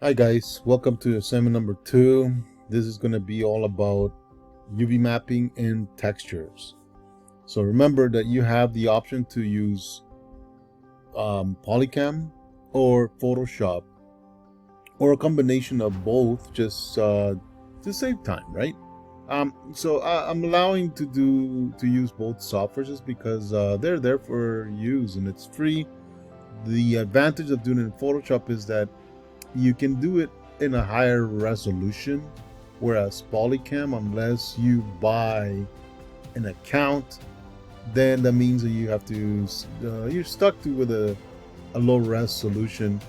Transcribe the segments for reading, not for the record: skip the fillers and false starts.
Hi guys, welcome to assignment number 2. This is going to be all about UV mapping and textures. So remember that you have the option to use Polycam or Photoshop or a combination of both just to save time, right? I'm allowing to use both softwares just because they're there for use and it's free. The advantage of doing it in Photoshop is that you can do it in a higher resolution, whereas Polycam, unless you buy an account, then that means that you have to you're stuck to with a low res solution.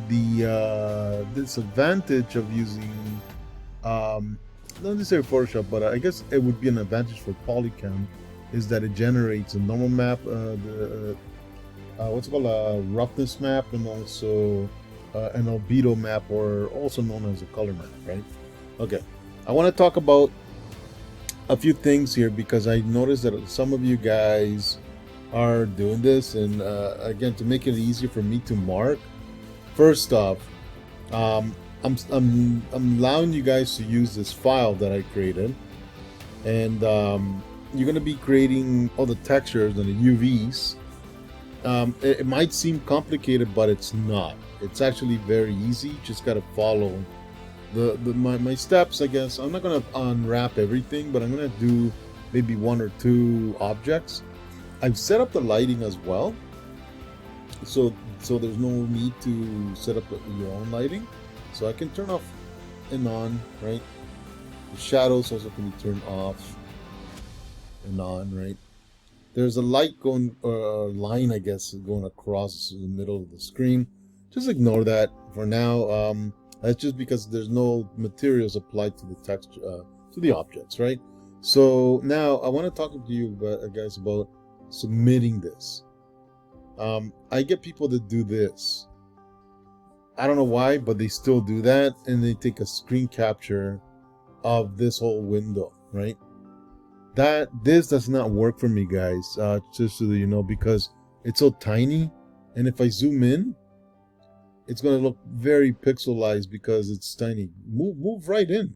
The disadvantage of using not necessarily Photoshop, but I guess it would be an advantage for Polycam is that it generates a normal map, what's it called, a roughness map, and also an albedo map, or also known as a color map, right? Okay, I want to talk about a few things here because I noticed that some of you guys are doing this, and again, to make it easier for me to mark, first off, I'm allowing you guys to use this file that I created, and you're going to be creating all the textures and the UVs. It might seem complicated, but it's not. It's actually very easy. Just got to follow my steps, I guess. I'm not going to unwrap everything, but I'm going to do maybe one or two objects. I've set up the lighting as well, so there's no need to set up your own lighting. So I can turn off and on, right? The shadows also can be turned off and on, right? There's a light going, line, I guess, going across the middle of the screen. Just ignore that for now. That's just because there's no materials applied to the text, to the objects, right? So now I want to talk to you guys about submitting this. I get people that do this. I don't know why, but they still do that, and they take a screen capture of this whole window, right? This does not work for me, guys, just so that you know, because it's so tiny, and if I zoom in, it's going to look very pixelized because it's tiny. Move right in,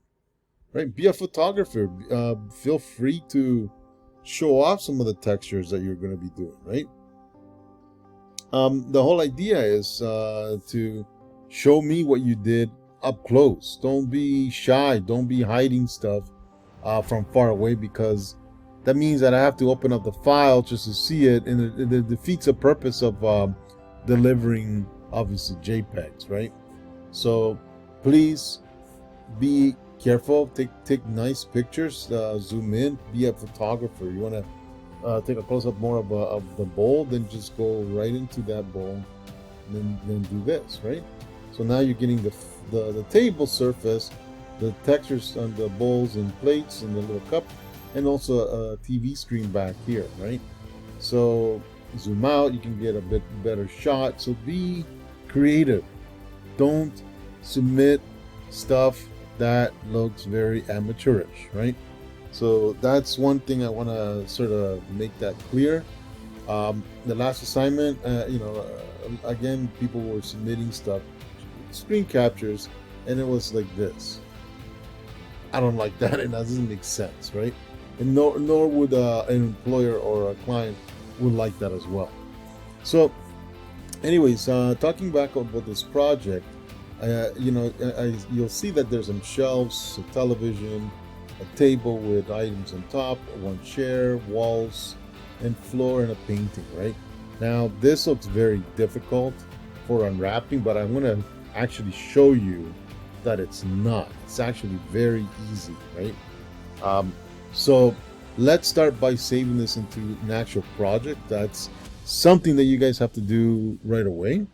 right? Be a photographer. Feel free to show off some of the textures that you're going to be doing, right? The whole idea is to show me what you did up close. Don't be shy. Don't be hiding stuff from far away, because that means that I have to open up the file just to see it, and it defeats the purpose of delivering, obviously, JPEGs, right? So please be careful. Take nice pictures. Zoom in. Be a photographer. You want to take a close up more of the bowl, then just go right into that bowl, and then do this, right? So now you're getting the table surface, the textures on the bowls and plates and the little cup, and also a TV screen back here, right? So zoom out, you can get a bit better shot. So be creative. Don't submit stuff that looks very amateurish, right? So that's one thing I want to sort of make that clear. The last assignment, again, people were submitting stuff, screen captures, and it was like this. I don't like that, and that doesn't make sense, right? And nor would an employer or a client would like that as well. So, anyways, talking back about this project, you'll see that there's some shelves, a television, a table with items on top, one chair, walls, and floor, and a painting, right? Now, this looks very difficult for unwrapping, but I want to actually show you that it's not. It's actually very easy, right? So let's start by saving this into an actual project. That's something that you guys have to do right away.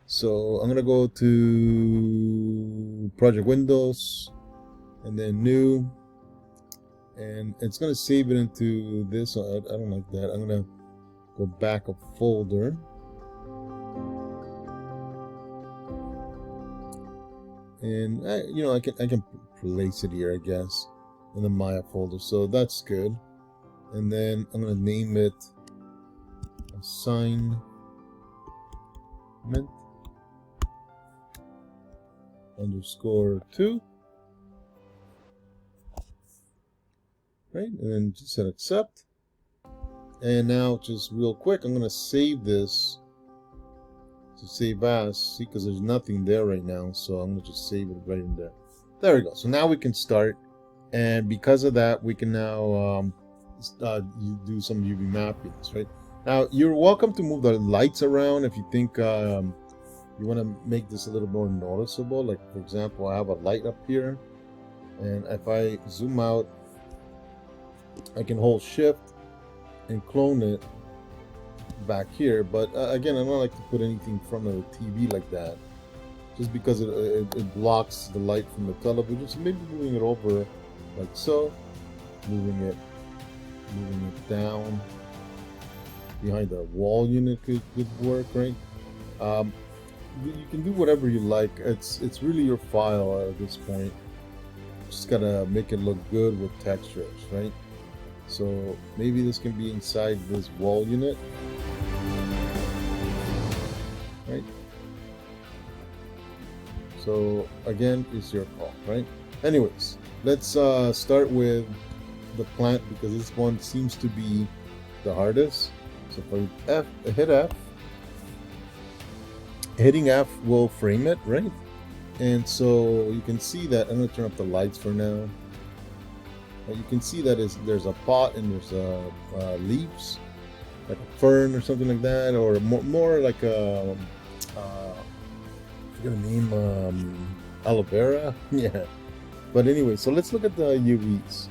So I'm gonna go to project windows and then new, and it's gonna save it into this. I don't like that. I'm gonna go back a folder. And I can place it here, I guess, in the Maya folder, so that's good. And then I'm gonna name it assignment underscore 2. Right, and then just hit accept. And now, just real quick, I'm gonna save this to save as. See, because there's nothing there right now, so I'm gonna just save it right in there. There we go. So now we can start, and because of that, we can now do some UV mappings. Right now, you're welcome to move the lights around if you think you want to make this a little more noticeable. Like, for example, I have a light up here, and if I zoom out, I can hold shift and clone it back here. But again, I don't like to put anything in front of the TV like that, just because it blocks the light from the television. So maybe moving it over like so, moving it down behind the wall unit could work, right? You can do whatever you like. It's really your file at this point. Just gotta make it look good with textures, right? So maybe this can be inside this wall unit, right? So again, it's your call, right? Anyways, let's start with the plant, because this one seems to be the hardest. So if I hit F, hitting F will frame it, right? And so you can see that. I'm going to turn up the lights for now. You can see that there's a pot and there's leaves, like a fern or something like that, or more like a I forget the name, aloe vera. Yeah. But anyway, so let's look at the UVs.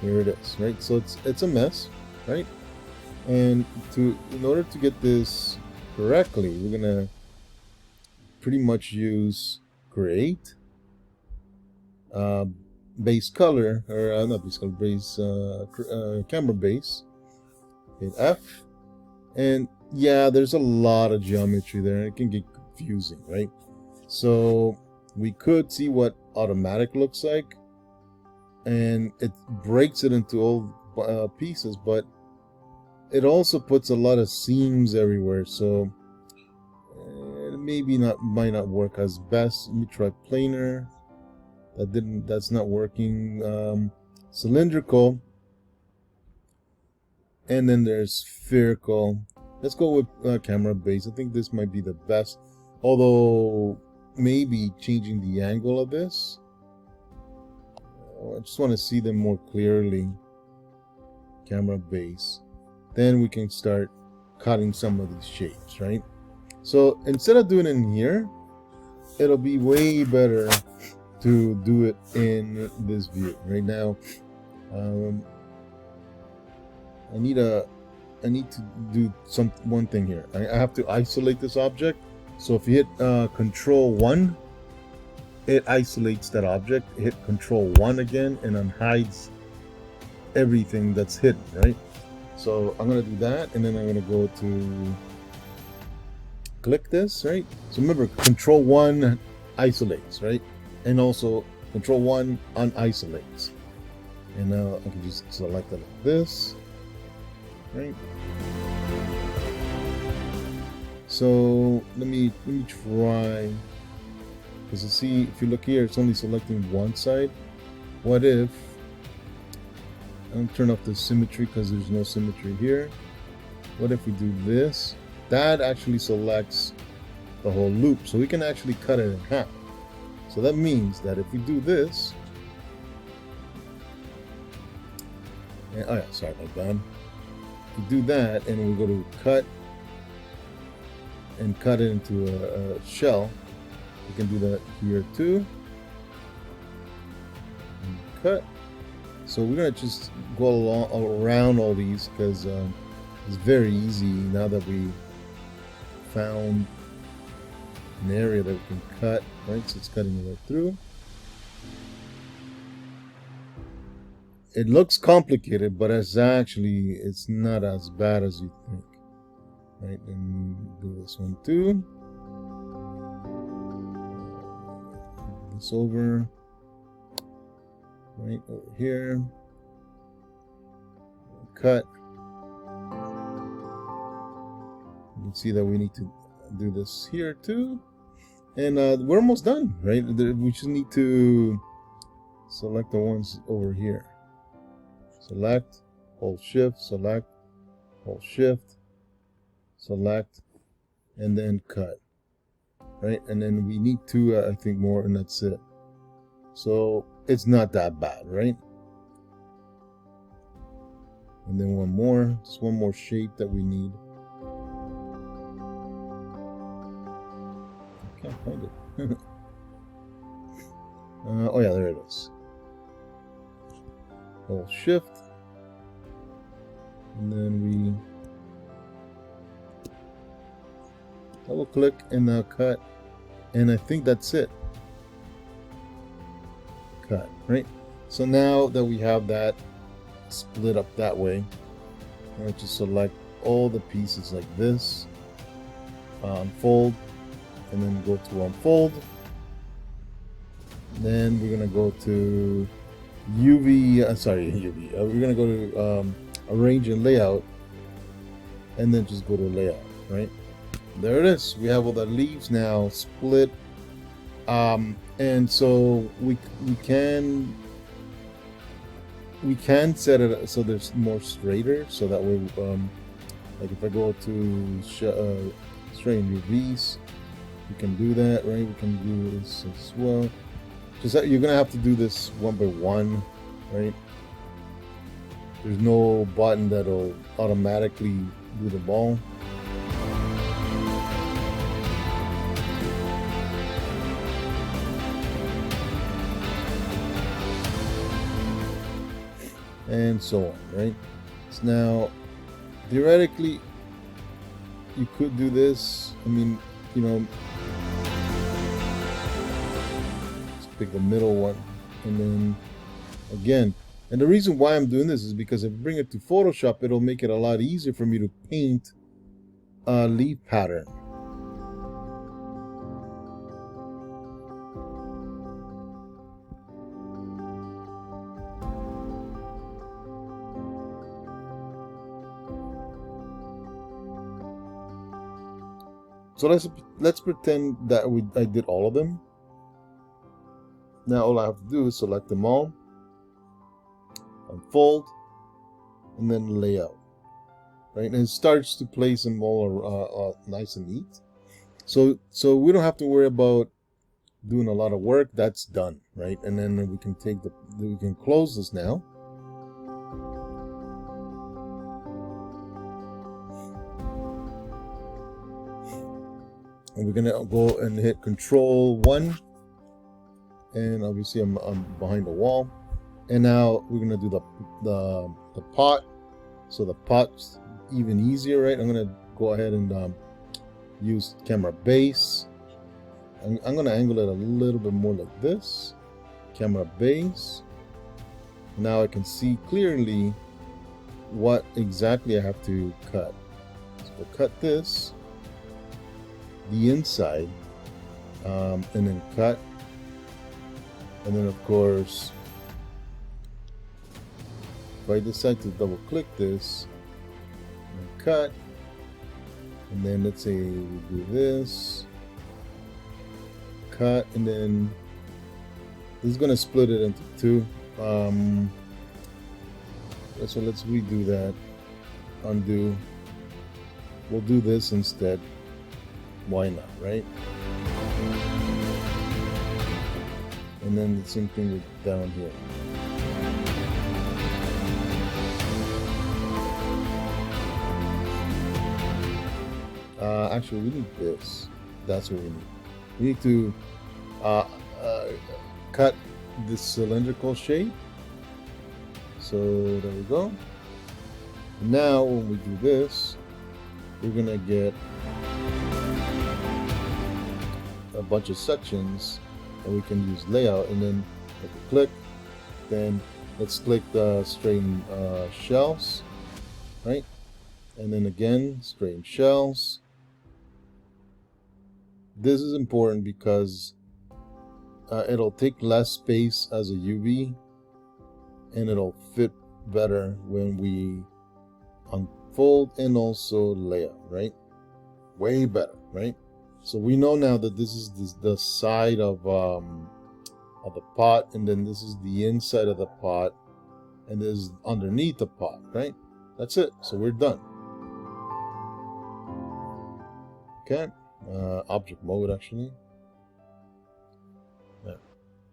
Here it is, right? So it's a mess, right? And in order to get this correctly, we're gonna pretty much use create, base color, or not base color, base camera base. Hit F, and yeah, there's a lot of geometry there, and it can get confusing, right? So we could see what automatic looks like, and it breaks it into all pieces, but it also puts a lot of seams everywhere, so maybe might not work as best. Let me try planar. That's not working. Cylindrical, and then there's spherical. Let's go with camera base. I think this might be the best, although maybe changing the angle of this. I just want to see them more clearly. Camera base. Then we can start cutting some of these shapes, right? So instead of doing it in here, it'll be way better to do it in this view. Right now, I need to do one thing here. I have to isolate this object. So if you hit Control 1, it isolates that object. Hit Control 1 again, and unhides everything that's hidden, right? So I'm gonna do that, and then I'm gonna go to click this, right? So remember, Control 1 isolates, right? And also Control 1 unisolates. And now I can just select it like this, right? So let me try, because you see, if you look here, it's only selecting one side. What if I'm turn off the symmetry, because there's no symmetry here. What if we do this? That actually selects the whole loop, so we can actually cut it in half. So that means that if we do this, and, oh yeah, sorry about that. If we do that, and we go to cut, and cut it into a shell, we can do that here too. And cut. So we're gonna just go around all these, because it's very easy now that we found an area that we can cut, right? So it's cutting it right through. It looks complicated, but it's not as bad as you think. Right, and do this one too. This over. Right over here. Cut. You can see that we need to do this here too. And we're almost done, right? We just need to select the ones over here. Select, hold shift, select, hold shift, select, and then cut, right? And then we need two, I think, more, and that's it. So it's not that bad, right? And then one more, just one more shape that we need. I can't find it. Oh yeah, there it is. Hold shift, and then we double click and now cut, and I think that's it. Cut, right? So now that we have that split up that way, I just select all the pieces like this, unfold, and then go to unfold. Then we're gonna go to UV, we're gonna go to arrange and layout, and then just go to layout, right? There it is. We have all the leaves now split, and so we can set it so there's more straighter, so that way, like if I go to straighten UVs, we can do that, right? We can do this as well. Just that you're gonna have to do this one by one, right? There's no button that'll automatically do the ball. And so on, right? So now, theoretically, you could do this. I mean, you know, let's pick the middle one, and then again. And the reason why I'm doing this is because if I bring it to Photoshop, it'll make it a lot easier for me to paint a leaf pattern. So let's pretend that I did all of them. Now all I have to do is select them all, unfold, and then layout, right? And it starts to place them all nice and neat. So we don't have to worry about doing a lot of work. That's done, right? And then we can we can close this now. And we're gonna go and hit Control-1, and obviously I'm behind the wall. And now we're gonna do the pot. So the pot's even easier, right? I'm gonna go ahead and use camera base. I'm gonna angle it a little bit more like this. Camera base. Now I can see clearly what exactly I have to cut. So we'll cut this, the inside, and then cut, and then of course, if I decide to double click this and cut, and then let's say we do this, cut, and then this is going to split it into two. So let's redo that, undo, we'll do this instead. Why not, right? And then the same thing with down here. Actually, we need this. That's what we need. We need to cut this cylindrical shape. So there we go. Now when we do this, we're gonna get a bunch of sections, and we can use layout, and then if we click, then let's click the straighten shells, right? And then again, straighten shells. This is important because it'll take less space as a UV, and it'll fit better when we unfold and also layout, right? Way better, right? So we know now that this is the side of the pot, and then this is the inside of the pot, and this is underneath the pot, right? That's it. So we're done. Okay, object mode actually. Yeah.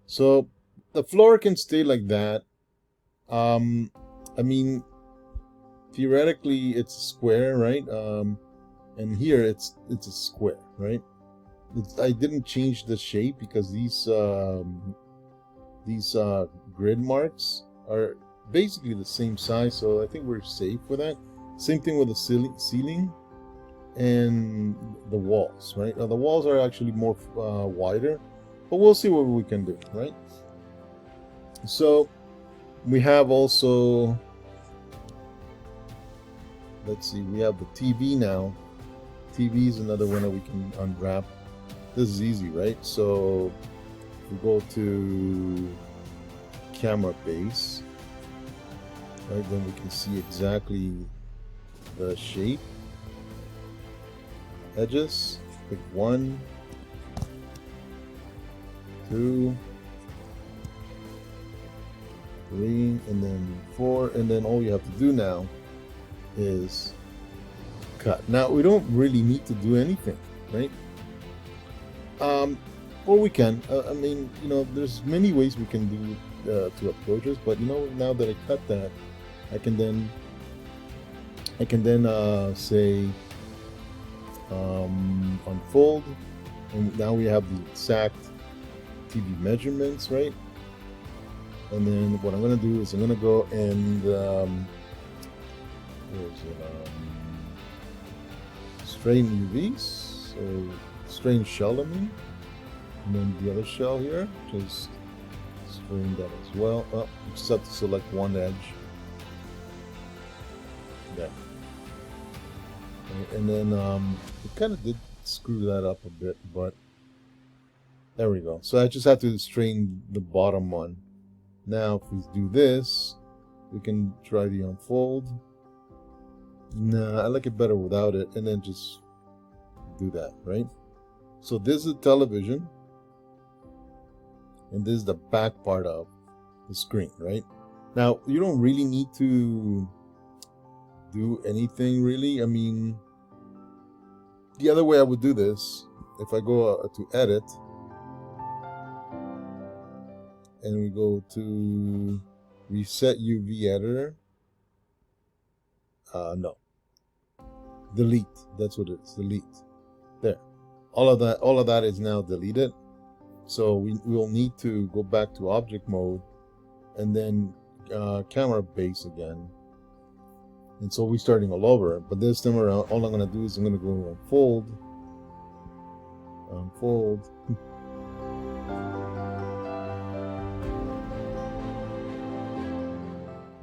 So the floor can stay like that. I mean, theoretically it's a square, right? And here it's a square, right? I didn't change the shape because these grid marks are basically the same size, so I think we're safe with that. Same thing with the ceiling and the walls, right? Now the walls are actually more wider, but we'll see what we can do, right? So we have also, let's see, we have the TV now. TV is another one that we can unwrap. This is easy, right? So we go to camera base, right? Then we can see exactly the shape, edges. Pick 1, 2, 3, and then 4, and then all you have to do now is cut. Now we don't really need to do anything, right? Well, we can. I mean, you know, there's many ways we can do to approach this, but you know, now that I cut that, I can then say unfold, and now we have the exact TV measurements, right? And then what I'm gonna do is I'm gonna go and where is it? Straighten UVs, or straighten shell, I mean. And then the other shell here, just straighten that as well. Oh, you just have to select one edge. There. Okay, and then it kind of did screw that up a bit, but there we go. So I just have to straighten the bottom one. Now if we do this, we can try the unfold. Nah, I like it better without it, and then just do that, right? So this is television, and this is the back part of the screen, right? Now you don't really need to do anything really. I mean, the other way I would do this, if I go to edit and we go to reset UV editor, no, delete, that's what it is, delete. There, all of that is now deleted. So we will need to go back to object mode and then camera base again, and so we're starting all over. But this time around, all I'm going to do is I'm going to go unfold.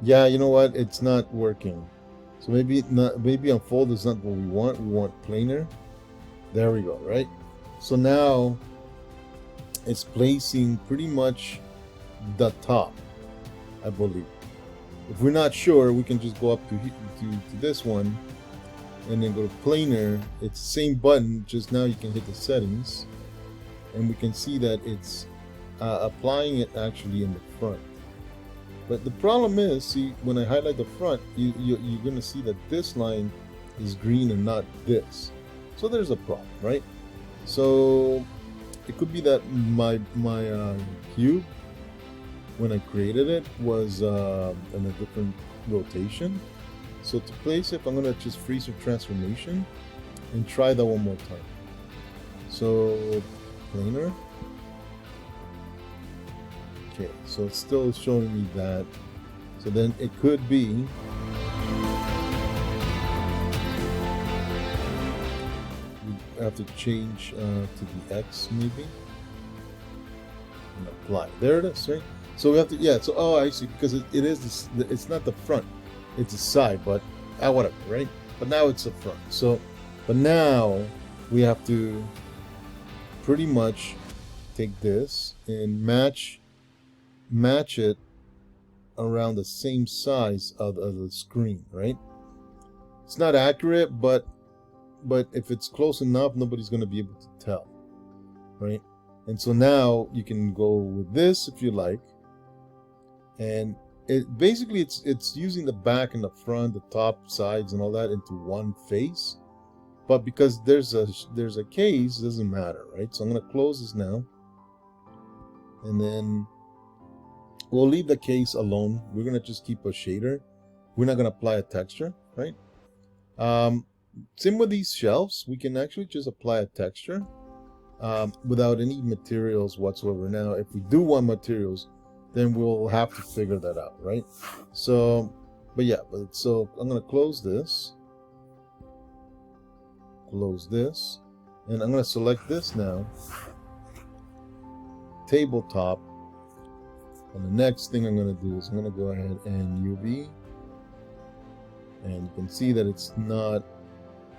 Yeah, you know what? It's not working. So maybe unfold is not what we want. We want planar. There we go, right? So now it's placing pretty much the top, I believe. If we're not sure, we can just go up to this one and then go to planar. It's the same button, just now you can hit the settings, and we can see that it's applying it actually in the front. But the problem is, see, when I highlight the front, you're going to see that this line is green and not this. So there's a problem, right? So it could be that my cube, when I created it, was in a different rotation. So to place it, I'm going to just freeze the transformation and try that one more time. So planar. Okay, so it's still showing me that. So then it could be we have to change to the X maybe and apply. There it is, right? So we have to, yeah. So oh, I see, because it is this, it's not the front, it's the side, but whatever, right? But now it's the front. So, but now we have to pretty much take this and match it around the same size of the screen, right? It's not accurate, but but if it's close enough, nobody's going to be able to tell, right? And so now you can go with this if you like, and it basically it's using the back and the front, the top, sides, and all that into one face. But because there's a case, it doesn't matter, right? So I'm going to close this now, and then we'll leave the case alone. We're going to just keep a shader. We're not going to apply a texture, right? Same with these shelves. We can actually just apply a texture without any materials whatsoever. Now, if we do want materials, then we'll have to figure that out, right? So, so I'm going to close this, and I'm going to select this now, tabletop, and the next thing I'm going to do is I'm going to go ahead and UV, and you can see that it's not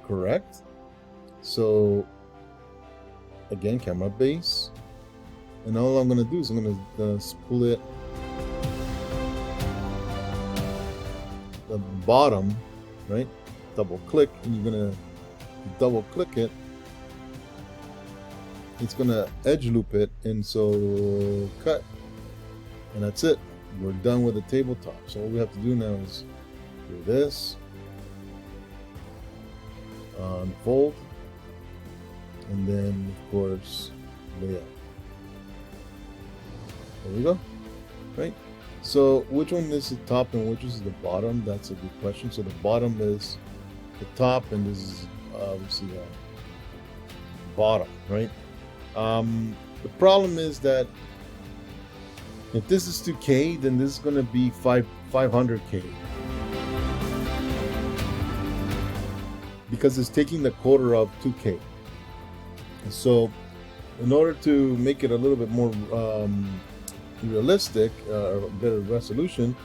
correct. So again, camera base, and all I'm going to do is I'm going to split the bottom, right? Double click, and you're going to double click it. It's going to edge loop it, and so cut, and that's it. We're done with the tabletop. So all we have to do now is do this, unfold, and then of course layout. There we go, right? So which one is the top and which is the bottom? That's a good question. So the bottom is the top, and this is obviously bottom, right? The problem is that if this is 2K, then this is going to be 500K, because it's taking the quarter of 2K. So in order to make it a little bit more realistic, or better resolution,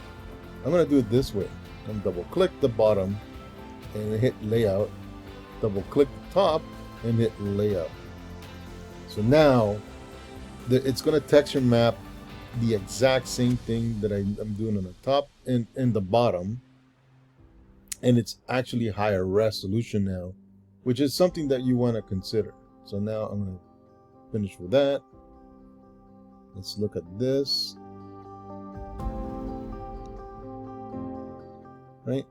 I'm going to do it this way. I'm going to double click the bottom and hit layout, double click the top and hit layout. So now it's going to texture map the exact same thing that I'm doing on the top and the bottom, and it's actually higher resolution now, which is something that you want to consider. So now I'm going to finish with that. Let's look at this, right?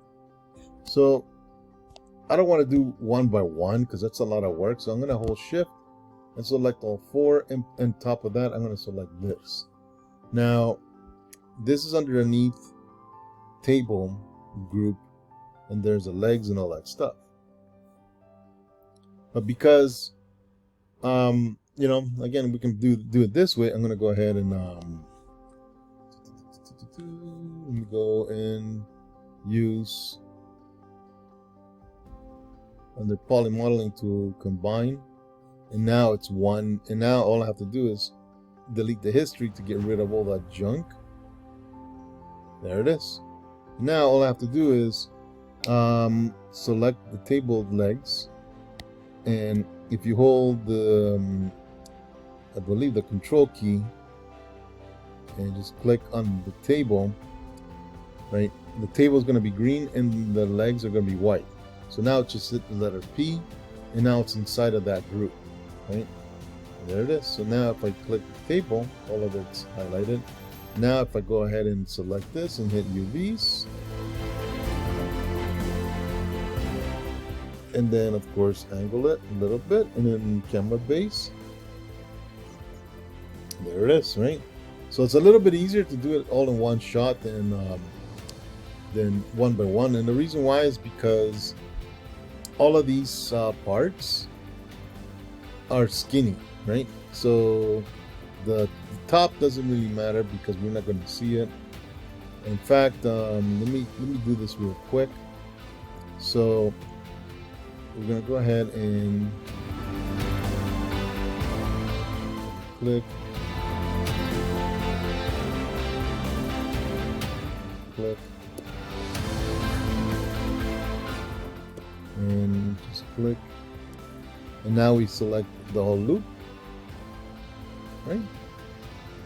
So I don't want to do one by one because that's a lot of work, so I'm going to hold shift and select all four, and on top of that I'm going to select this. Now this is underneath table group, and there's the legs and all that stuff. But because you know, again, we can do it this way, I'm gonna go ahead and let me go and use under poly modeling to combine, and now it's one, and now all I have to do is delete the history to get rid of all that junk. There it is. Now all I have to do is select the table legs, and if you hold the I believe the control key and just click on the table, right, the table is going to be green and the legs are going to be white. So now just hit the letter P, and now it's inside of that group, right? And there it is. So now if I click the table, all of it's highlighted. Now if I go ahead and select this and hit UVs, and then of course angle it a little bit, and then camera base, there it is, right? So it's a little bit easier to do it all in one shot than one by one, and the reason why is because all of these parts are skinny, right? So the top doesn't really matter because we're not going to see it. In fact, let me do this real quick. So we're going to go ahead and click, and just click, and now we select the whole loop, right? And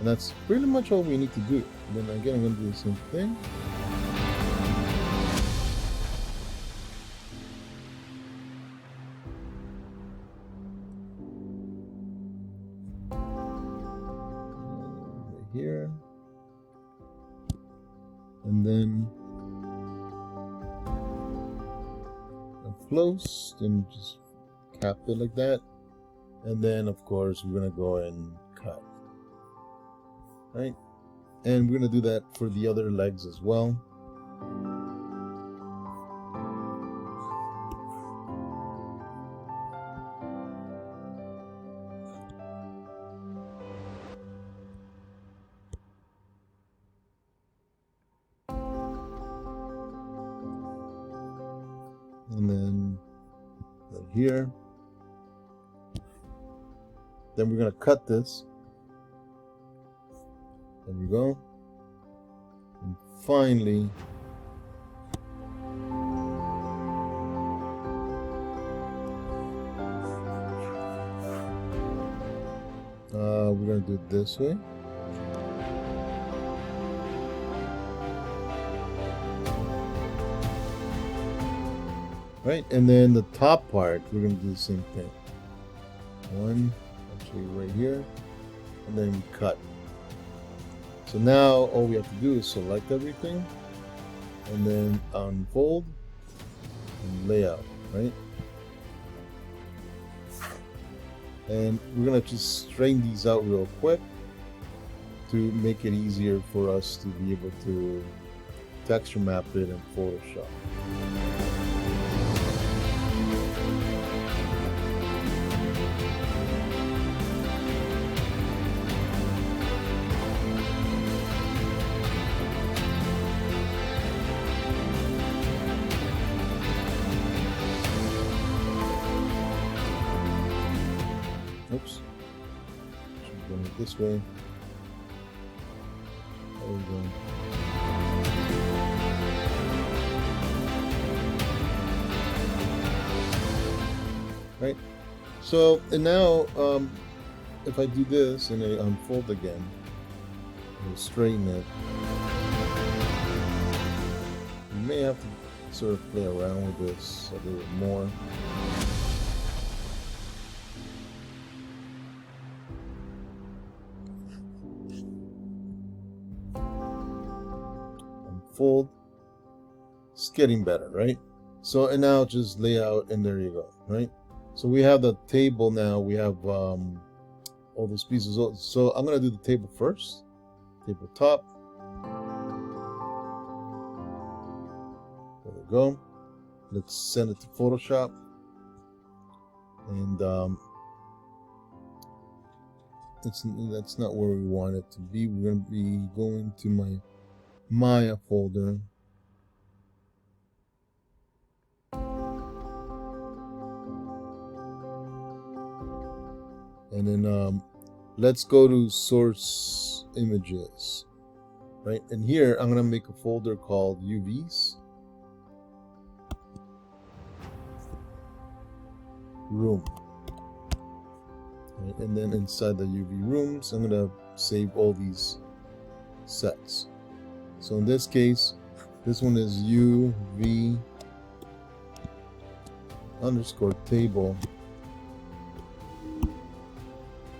that's pretty much all we need to do. And then again, I'm going to do the same thing. here, and then up close, then just cap it like that, and then of course we're gonna go and cut, right? And we're gonna do that for the other legs as well. And then right here, then we're going to cut this. There we go. And finally, we're going to do it this way. Right, and then the top part, we're going to do the same thing. One, actually right here, and then we cut. So now all we have to do is select everything, and then unfold and layout, right? And we're going to just straighten these out real quick to make it easier for us to be able to texture map it in Photoshop. Oops. Should be going this way. There we go. Right. So, and now, if I do this and I unfold again, and straighten it, you may have to sort of play around with this a little bit more. Fold. It's getting better, right? So, and now just lay out, and there you go, right? So we have the table now. We have all those pieces. So I'm gonna do the table first. Table top. There we go. Let's send it to Photoshop, and that's not where we want it to be. We're gonna be going to my Maya folder, and then let's go to source images, right? And here I'm gonna make a folder called UVs room, right? And then inside the UV rooms I'm gonna save all these sets. So in this case, this one is UV underscore table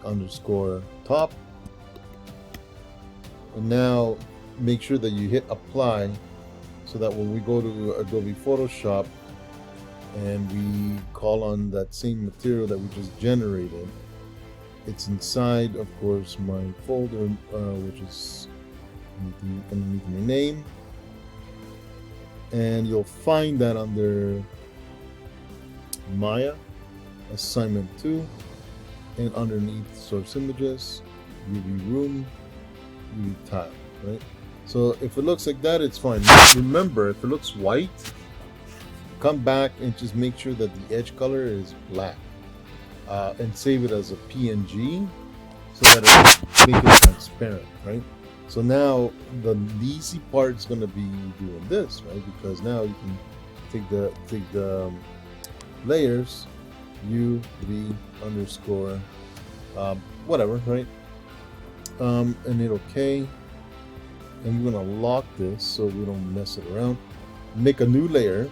underscore top. And now make sure that you hit apply, so that when we go to Adobe Photoshop and we call on that same material that we just generated, it's inside, of course, my folder, which is underneath my name, and you'll find that under Maya assignment 2, and underneath source images, UV room, UV tile, right? So if it looks like that, it's fine. Remember, if it looks white, come back and just make sure that the edge color is black, and save it as a PNG so that it make it transparent, right? So now the easy part is going to be doing this, right? Because now you can take the layers, UV underscore whatever, right? And hit OK. And we're going to lock this so we don't mess it around. Make a new layer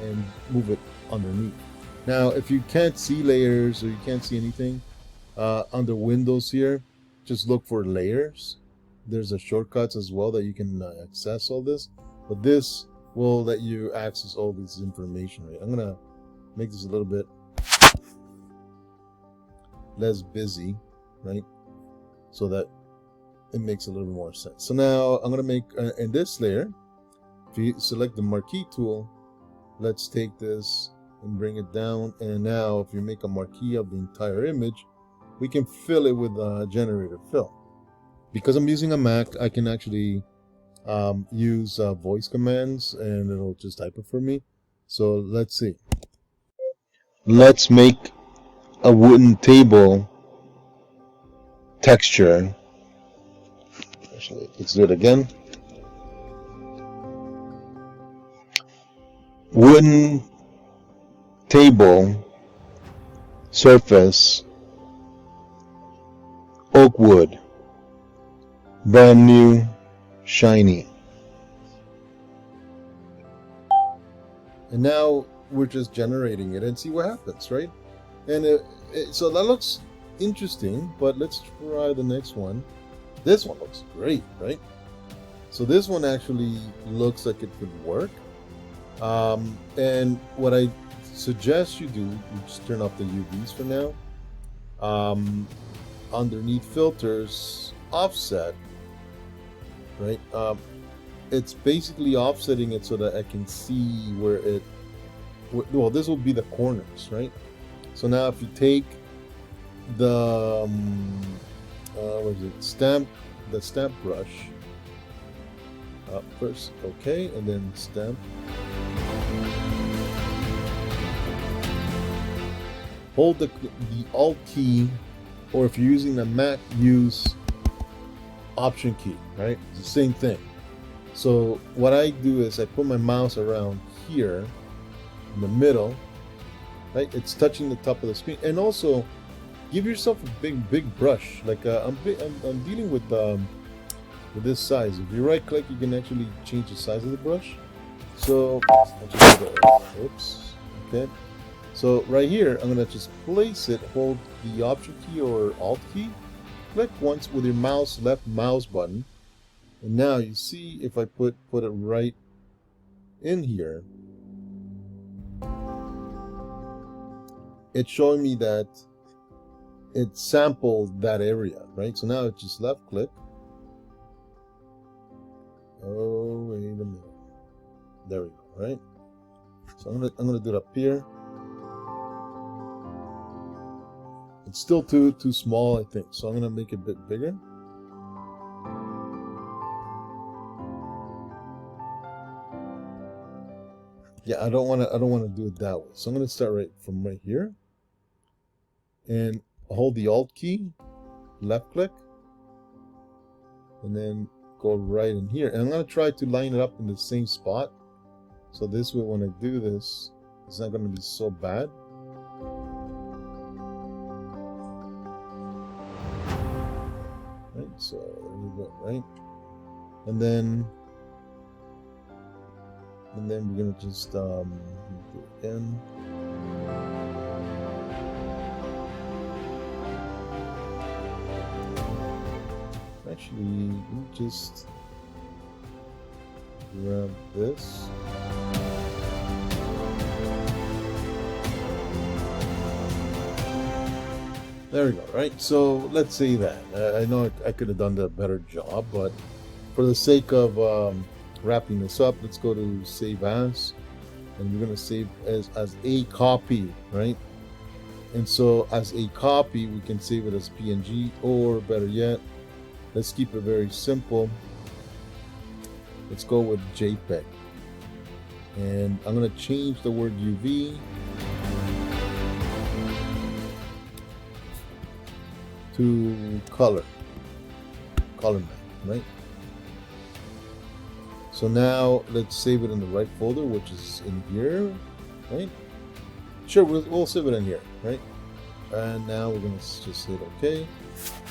and move it underneath. Now, if you can't see layers or you can't see anything under Windows here, just look for layers. There's a shortcuts as well that you can access all this, but this will let you access all this information, right? I'm gonna make this a little bit less busy, right? So that it makes a little bit more sense. So now I'm gonna make in this layer, if you select the marquee tool, let's take this and bring it down. And now if you make a marquee of the entire image, we can fill it with generator fill. Because I'm using a Mac, I can actually use voice commands and it'll just type it for me. So let's see. Let's make a wooden table texture. Actually, let's do it again. Wooden table surface, oak wood, brand new, shiny. And now we're just generating it and see what happens, right? And so that looks interesting, but let's try the next one. This one looks great, right? So this one actually looks like it could work. And what I suggest you do, you just turn off the UVs for now. Underneath filters, offset, right? It's basically offsetting it so that I can see where it, well, this will be the corners, right? So now if you take the what is it, the stamp brush first, okay, and then stamp, hold the alt key, or if you're using the Mac, use option key, right? It's the same thing. So what I do is I put my mouse around here in the middle, right? It's touching the top of the screen. And also give yourself a big brush. Like I'm dealing with this size. If you right click, you can actually change the size of the brush. So I'll just oops, okay. So right here, I'm gonna just place it, hold the option key or alt key, click once with your mouse, left mouse button, and now you see if I put it right in here, it's showing me that it sampled that area, right? So now it's just left click. Oh, wait a minute. There we go, right? So I'm gonna do it up here. It's still too small, I think. So I'm gonna make it a bit bigger. Yeah, I don't wanna do it that way. So I'm gonna start right from right here. And hold the alt key, left click, and then go right in here. And I'm gonna try to line it up in the same spot. So this way when I do this, it's not gonna be so bad. Right, so there we go, right? And then we're gonna just do it again. Actually, let me just grab this. There we go, right? So let's say that. I know I could have done a better job, but for the sake of wrapping this up, let's go to save as, and we're going to save as a copy, right? And so as a copy, we can save it as PNG, or better yet, let's keep it very simple. Let's go with JPEG. And I'm going to change the word UV to color map, right? So now let's save it in the right folder, which is in here, right? Sure, we'll save it in here, right? And now we're gonna just hit OK.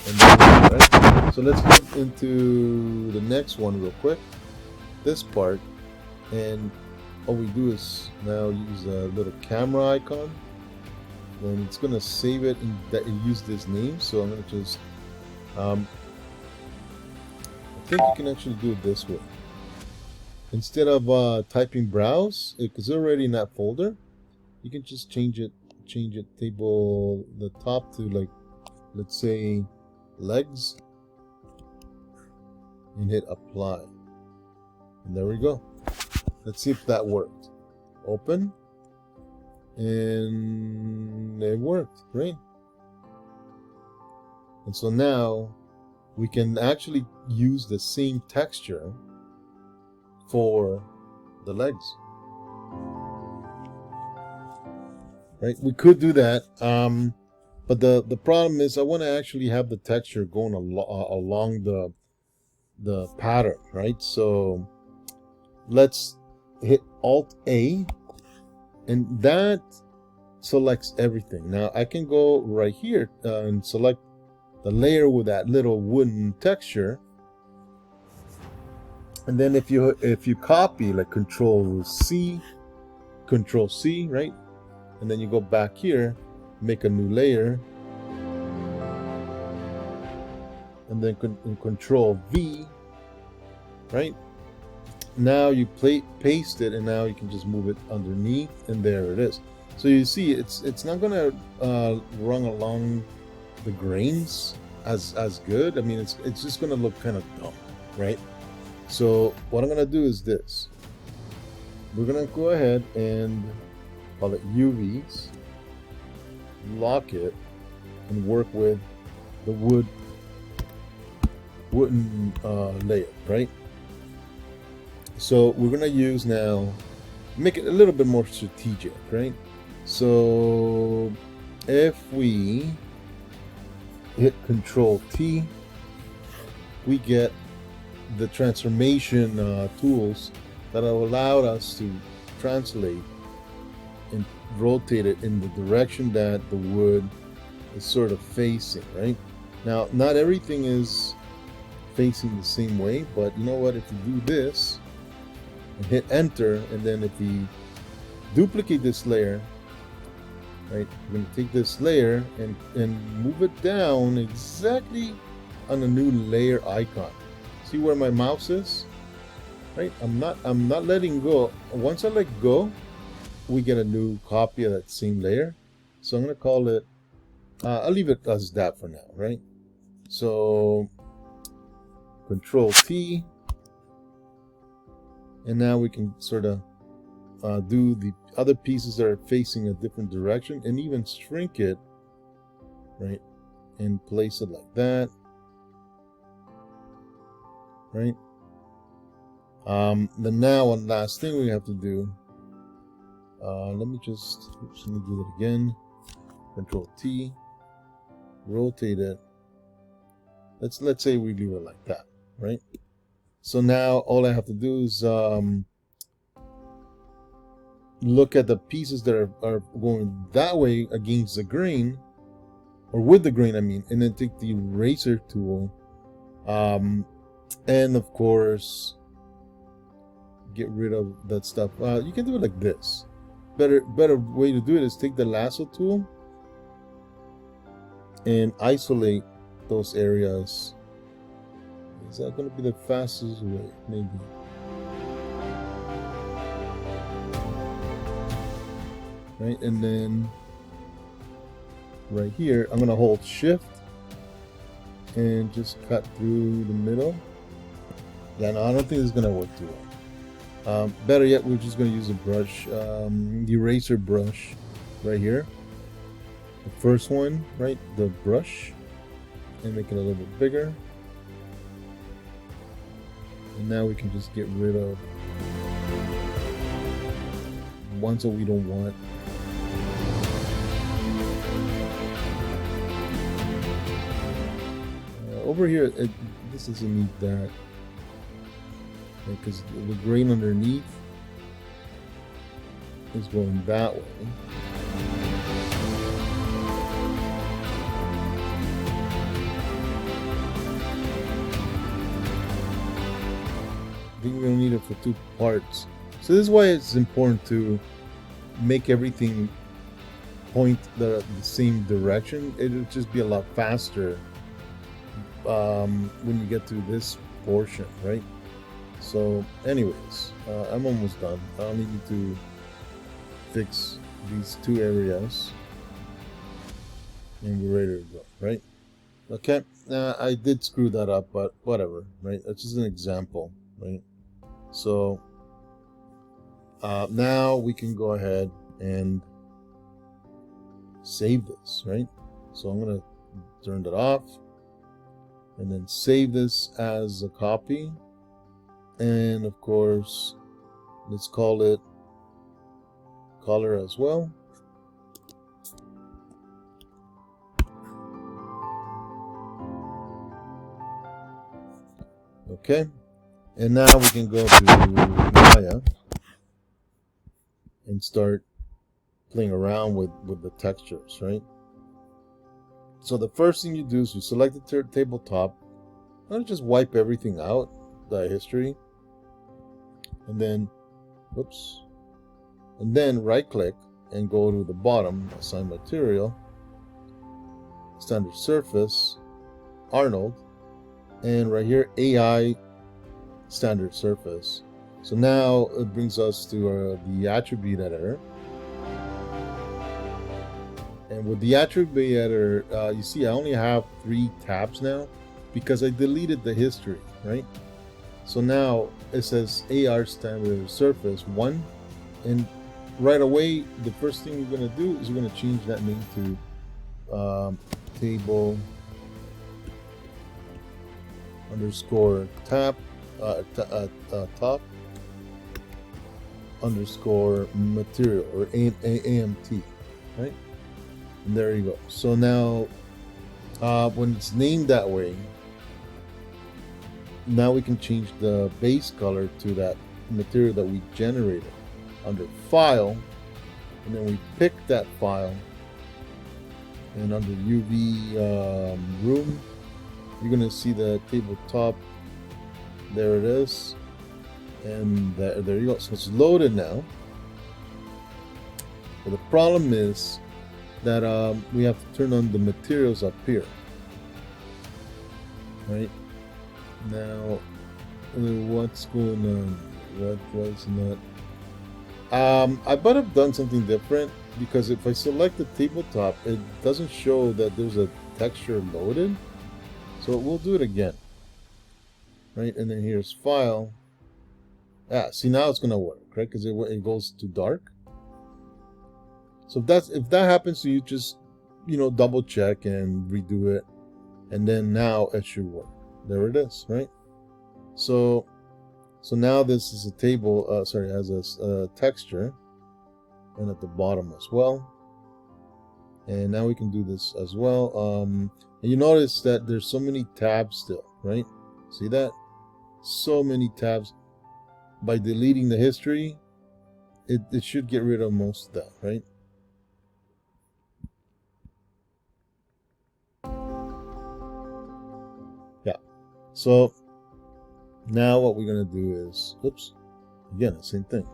And then, right? So let's get into the next one real quick. This part, and all we do is now use a little camera icon. Then it's gonna save it and use this name. So I'm gonna just I think you can actually do it this way. Instead of typing browse, because it's already in that folder, you can just change it table the top to, like, let's say legs, and hit apply. And there we go. Let's see if that worked. Open. And it worked, right? And so now we can actually use the same texture for the legs. Right? We could do that. But the problem is I want to actually have the texture going along the pattern, right? So let's hit Alt A, and that selects everything. Now I can go right here and select the layer with that little wooden texture, and then if you copy, like Control C, right, and then you go back here, make a new layer, and then Control V, right? Now you paste it, and now you can just move it underneath, and there it is. So you see, it's not gonna run along the grains as good. I mean, it's just gonna look kind of dumb, right? So what I'm gonna do is this. We're gonna go ahead and call it UVs, lock it, and work with the wooden layer, right? So we're gonna use now, make it a little bit more strategic, right? So if we hit Control T, we get the transformation tools that have allowed us to translate and rotate it in the direction that the wood is sort of facing, right? Now, not everything is facing the same way, but you know what? If you do this and hit enter, and then if we duplicate this layer, right, we're going to take this layer and move it down exactly on a new layer icon. See where my mouse is, right? I'm not letting go. Once I let go, we get a new copy of that same layer. So I'm going to call it, I'll leave it as that for now, right? So Control T, and now we can sort of do the other pieces that are facing a different direction, and even shrink it, right, and place it like that, right? Then now one last thing we have to do, let me do that again. Control T, rotate it. Let's say we leave it like that, right? So now all I have to do is look at the pieces that are going that way against the grain, or with the grain, I mean, and then take the eraser tool, and of course get rid of that stuff. You can do it like this. Better way to do it is take the lasso tool and isolate those areas. Is that going to be the fastest way? Maybe. Right, and then right here, I'm going to hold Shift and just cut through the middle. Yeah, no, I don't think this is going to work too well. Better yet, we're just going to use a brush, the eraser brush right here. The first one, right, the brush, and make it a little bit bigger. And now we can just get rid of ones that we don't want. Over here, this doesn't need that, because the grain underneath is going that way. I think we're going to need it for two parts. So this is why it's important to make everything point the same direction. It'll just be a lot faster when you get to this portion, right? So anyways, I'm almost done. I only need to fix these two areas and we're ready to go, right? Okay, I did screw that up, but whatever, right? That's just an example, right? So now we can go ahead and save this, right? So I'm gonna turn that off and then save this as a copy, and of course let's call it color as well. Okay, and now we can go to Maya and start playing around with the textures, right? So the first thing you do is you select the tabletop. I'm gonna just wipe everything out, the history, and then whoops, and then right click and go to the bottom, assign material, standard surface, Arnold, and right here AI standard surface. So now it brings us to the attribute editor, and with the attribute editor, you see I only have 3 tabs now because I deleted the history, right? So now it says AR standard surface 1, and right away the first thing we're going to do is we're going to change that name to table underscore tab top underscore material, or AMT, right? And there you go. So now when it's named that way, now we can change the base color to that material that we generated under file, and then we pick that file, and under UV room you're gonna see the tabletop. There it is, and there you go. So it's loaded now. But the problem is that we have to turn on the materials up here, right? Now, what's going on? What was not? I might have done something different, because if I select the tabletop, it doesn't show that there's a texture loaded. So we'll do it again, right? And then here's file. See, now it's gonna work, right? Because it goes to dark. So if that happens to you, just double check and redo it, and then now it should work. There it is, right? So now this is a table. Sorry, it has a texture, and at the bottom as well. And now we can do this as well. And you notice that there's so many tabs still, right? See that? So many tabs. By deleting the history, it should get rid of most of that, right? Yeah. So now what we're gonna do is, oops, again, the same thing.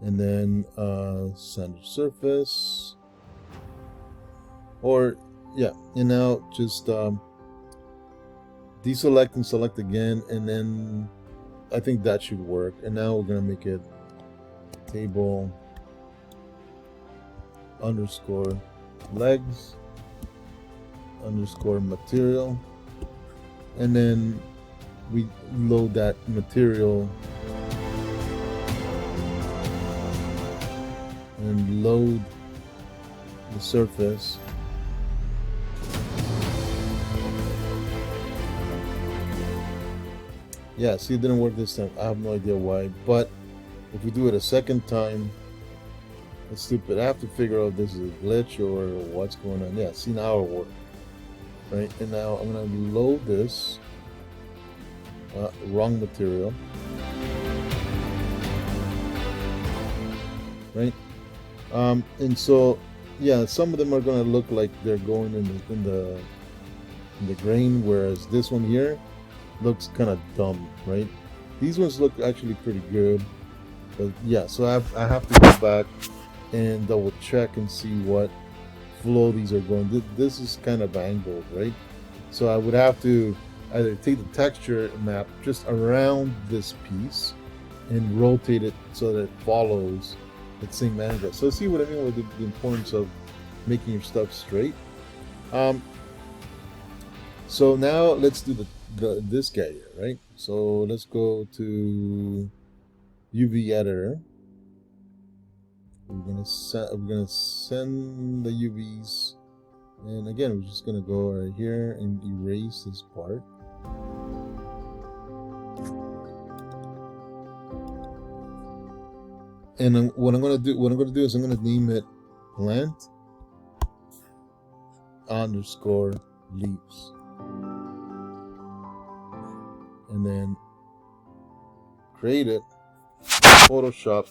And then standard surface, or yeah, and now just deselect and select again, and then I think that should work. And now we're gonna make it table underscore legs underscore material, and then we load that material and load the surface. Yeah, see, it didn't work this time. I have no idea why, but if we do it a second time, it's stupid. I have to figure out if this is a glitch or what's going on. Yeah, see, now it worked, right? And now I'm gonna load this wrong material, right? And so yeah, some of them are gonna look like they're going in the grain, whereas this one here looks kind of dumb, right? These ones look actually pretty good, but yeah, so I have to go back and double check and see what flow these are going. This is kind of angled, right? So I would have to either take the texture map just around this piece and rotate it so that it follows the same angle. So see what I mean with the importance of making your stuff straight. So now let's do this guy here, right? So let's go to UV editor. We're gonna send the UVs, and again we're just gonna go right here and erase this part. And what I'm gonna do is I'm gonna name it plant underscore leaves, and then create it, Photoshop,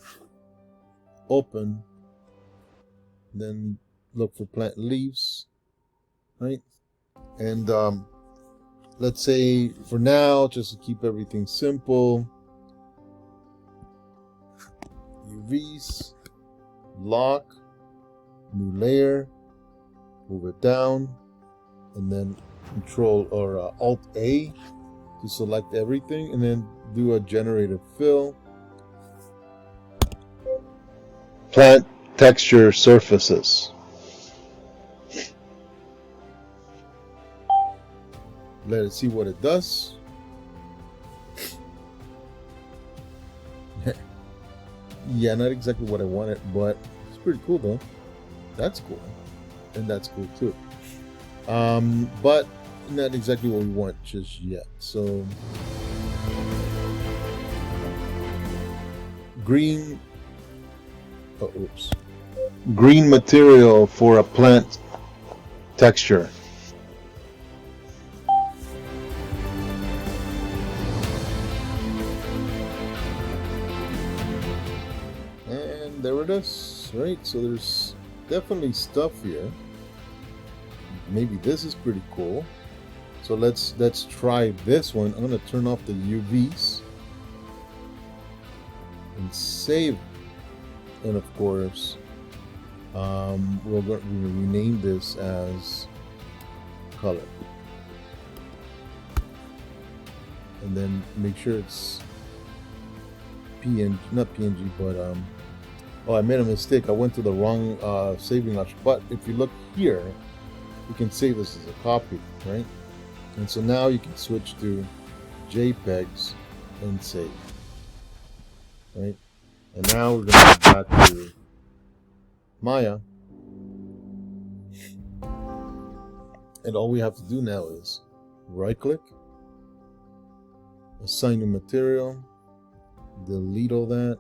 open, then look for plant leaves, right? And let's say for now, just to keep everything simple, UVs, lock, new layer, move it down, and then Control or Alt A to select everything, and then do a generative fill. Plant texture surfaces. Let it see what it does. Yeah, not exactly what I wanted, but it's pretty cool though. That's cool, and that's cool too. But not exactly what we want just yet. So green. Oh, oops. Green material for a plant texture. And there it is, right? So there's definitely stuff here. Maybe this is pretty cool. So let's try this one. I'm gonna turn off the UVs and save. And of course, we're going to rename this as color, and then make sure it's PNG, not PNG, but oh, I made a mistake. I went to the wrong saving option. But if you look here, you can save this as a copy, right? And so now you can switch to JPEGs and save, right? And now we're going to go back to Maya. And all we have to do now is right click, assign new material, delete all that,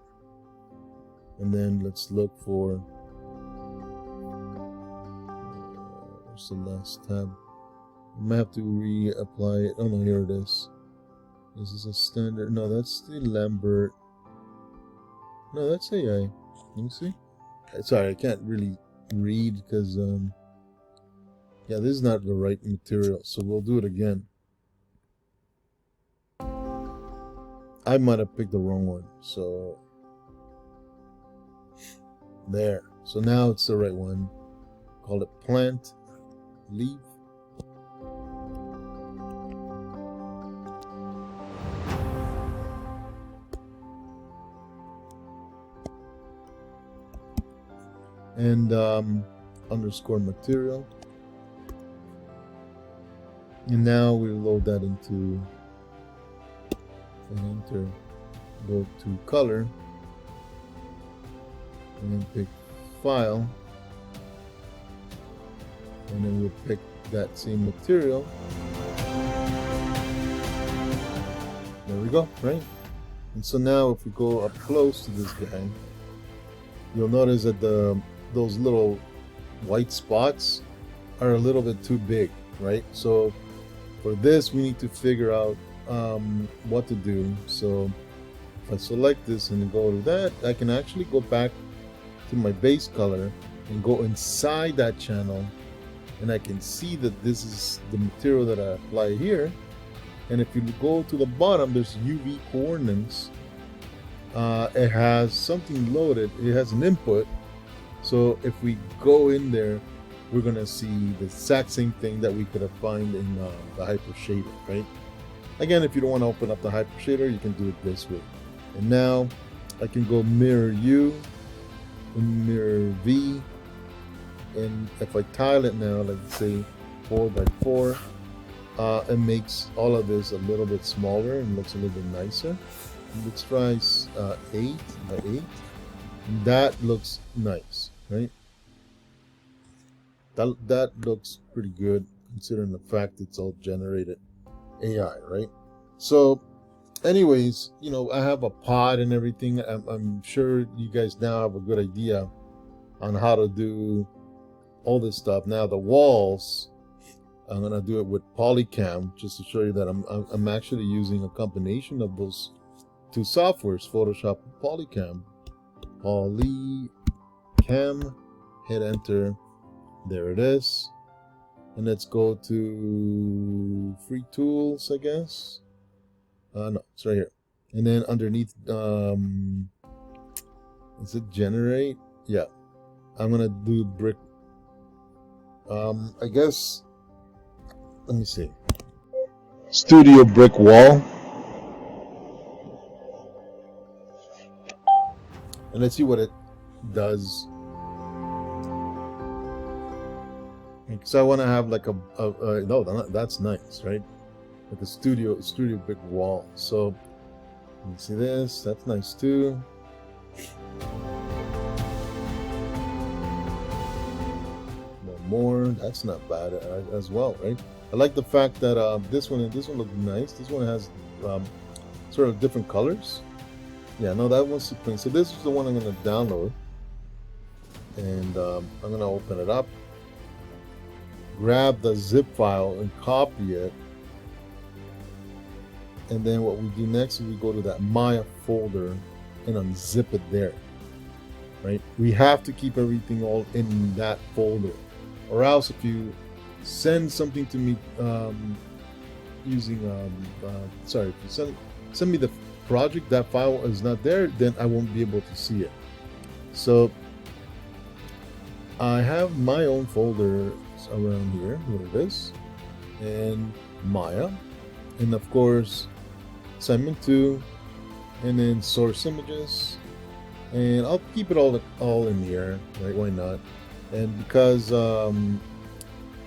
and then let's look for, where's the last tab? I might have to reapply it. Oh no, here it is. This is a standard. No, that's the Lambert. No, that's AI. Let me see. Sorry, I can't really read because yeah, this is not the right material, so we'll do it again. I might have picked the wrong one, so there. So now it's the right one. Call it plant leaf. And underscore material, and now we load that into and enter, go to color and pick file, and then we'll pick that same material. There we go, right? And so now if we go up close to this guy, you'll notice that those little white spots are a little bit too big, right? So for this we need to figure out what to do. So if I select this and go to that, I can actually go back to my base color and go inside that channel, and I can see that this is the material that I apply here. And if you go to the bottom, there's UV coordinates. It has something loaded, it has an input. So if we go in there we're gonna see the exact same thing that we could have found in the Hyper Shader, right? Again, if you don't want to open up the Hyper Shader, you can do it this way. And now I can go mirror U and mirror V, and if I tile it now, let's say 4x4, it makes all of this a little bit smaller and looks a little bit nicer. Let's try 8x8. That looks nice, right? That looks pretty good considering the fact it's all generated AI, right? So anyways, you know, I have a pod and everything. I'm sure you guys now have a good idea on how to do all this stuff. Now the walls, I'm gonna do it with Polycam just to show you that I'm actually using a combination of those two softwares, Photoshop and Polycam. Polycam, hit enter, there it is. And let's go to free tools, I guess. No, it's right here. And then underneath, is it generate? Yeah, I'm gonna do brick. I guess, let me see. Studio brick wall. And let's see what it does. Because I want to have like no, that's nice, right? Like a studio brick wall. So you see this, that's nice too. More, that's not bad as well, right? I like the fact that this one and this one look nice. This one has sort of different colors. Yeah, no, that one's clean. So this is the one I'm going to download, and I'm going to open it up, grab the zip file and copy it, and then what we do next is we go to that Maya folder and unzip it there, right? We have to keep everything all in that folder, or else if you send something to me using sorry, if you send me the project, that file is not there, then I won't be able to see it. So I have my own folder around here, here it is, and Maya, and of course assignment 2, and then source images, and I'll keep it all in here, right? Why not? And because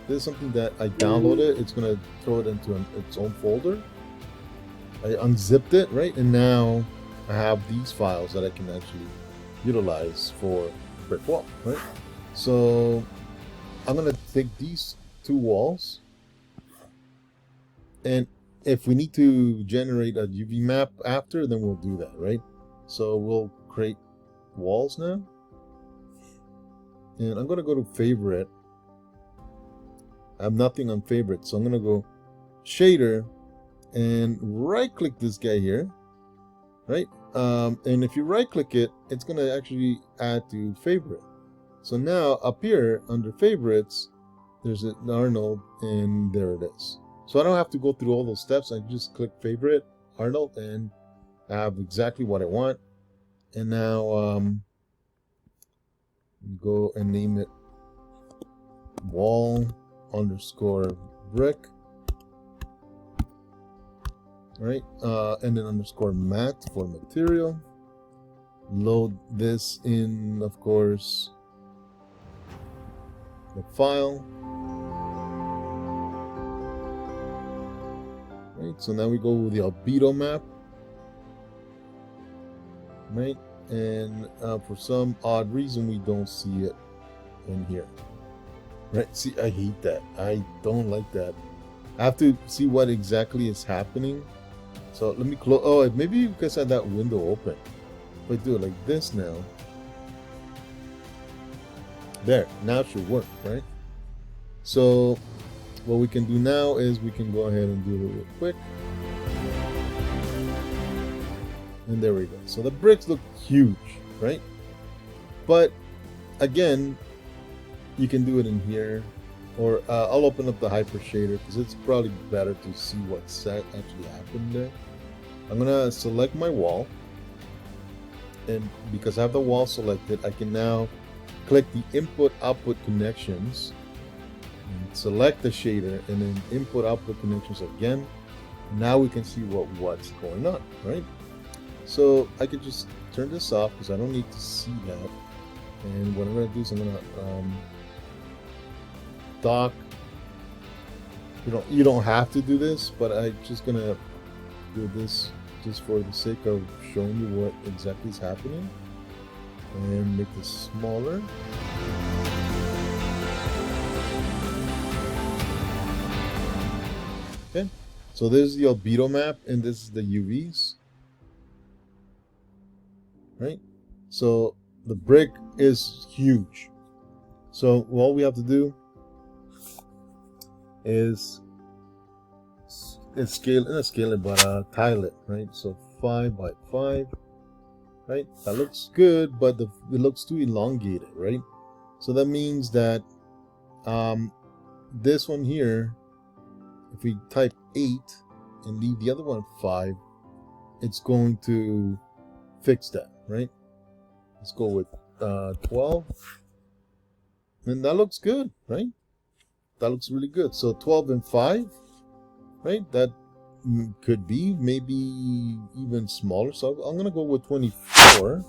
this is something that I downloaded, it's gonna throw it into its own folder. I unzipped it, right? And now I have these files that I can actually utilize for brick wall, right? So I'm gonna take these two walls, and if we need to generate a UV map after, then we'll do that, right? So we'll create walls now, and I'm gonna go to favorite. I have nothing on favorite, so I'm gonna go shader and right click this guy here, right? And if you right click it, it's gonna actually add to favorite. So now up here under favorites, there's an Arnold, and there it is. So I don't have to go through all those steps. I just click favorite Arnold and I have exactly what I want. And now go and name it wall underscore brick, right? And then underscore matte for material. Load this in, of course, the file. Right, so now we go with the albedo map, right? And for some odd reason we don't see it in here, right? See, I hate that. I don't like that. I have to see what exactly is happening. So let me close. Oh, maybe because I had that window open. If I do it like this now, there, now it should work, right? So what we can do now is we can go ahead and do it real quick. And there we go. So the bricks look huge, right? But again, you can do it in here, or I'll open up the Hyper Shader because it's probably better to see what's actually happened there. I'm gonna select my wall, and because I have the wall selected, I can now click the input output connections, and select the shader and then input output connections again. Now we can see what's going on, right? So I could just turn this off because I don't need to see that. And what I'm going to do is I'm going to dock. You don't have to do this, but I'm just going to do this just for the sake of showing you what exactly is happening. And make this smaller. Okay, so this is the albedo map and this is the UVs. Right? So the brick is huge. So all we have to do is scale it, but tile it, right? So 5 by 5, right? That looks good, but it looks too elongated, right? So that means that this one here, if we type 8 and leave the other one 5, it's going to fix that, right? Let's go with 12, and that looks good, right? That looks really good. So 12 and 5, right? That could be maybe even smaller. So I'm gonna go with 24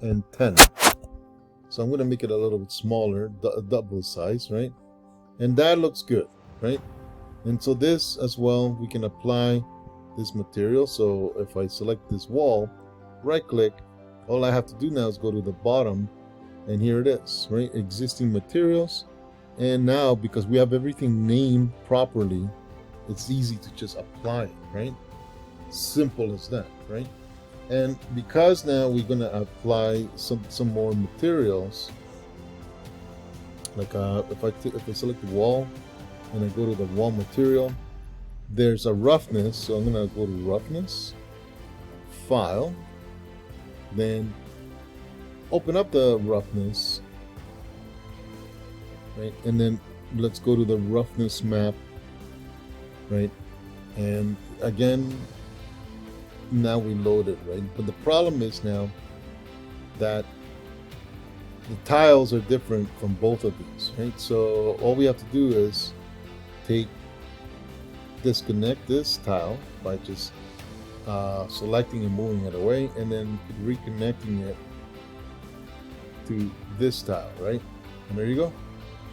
and 10. So I'm gonna make it a little bit smaller, double size, right? And that looks good, right? And so this as well, we can apply this material. So if I select this wall, right click, all I have to do now is go to the bottom, and here it is, right? Existing materials. And now, because we have everything named properly, it's easy to just apply it, right? Simple as that, right? And because now we're gonna apply some more materials, like if I select the wall and I go to the wall material, there's a roughness. So I'm gonna go to roughness, file, then open up the roughness, right? And then let's go to the roughness map, right? And again, now we load it, right? But the problem is now that the tiles are different from both of these, right? So all we have to do is disconnect this tile by just selecting and moving it away, and then reconnecting it to this tile, right? And there you go.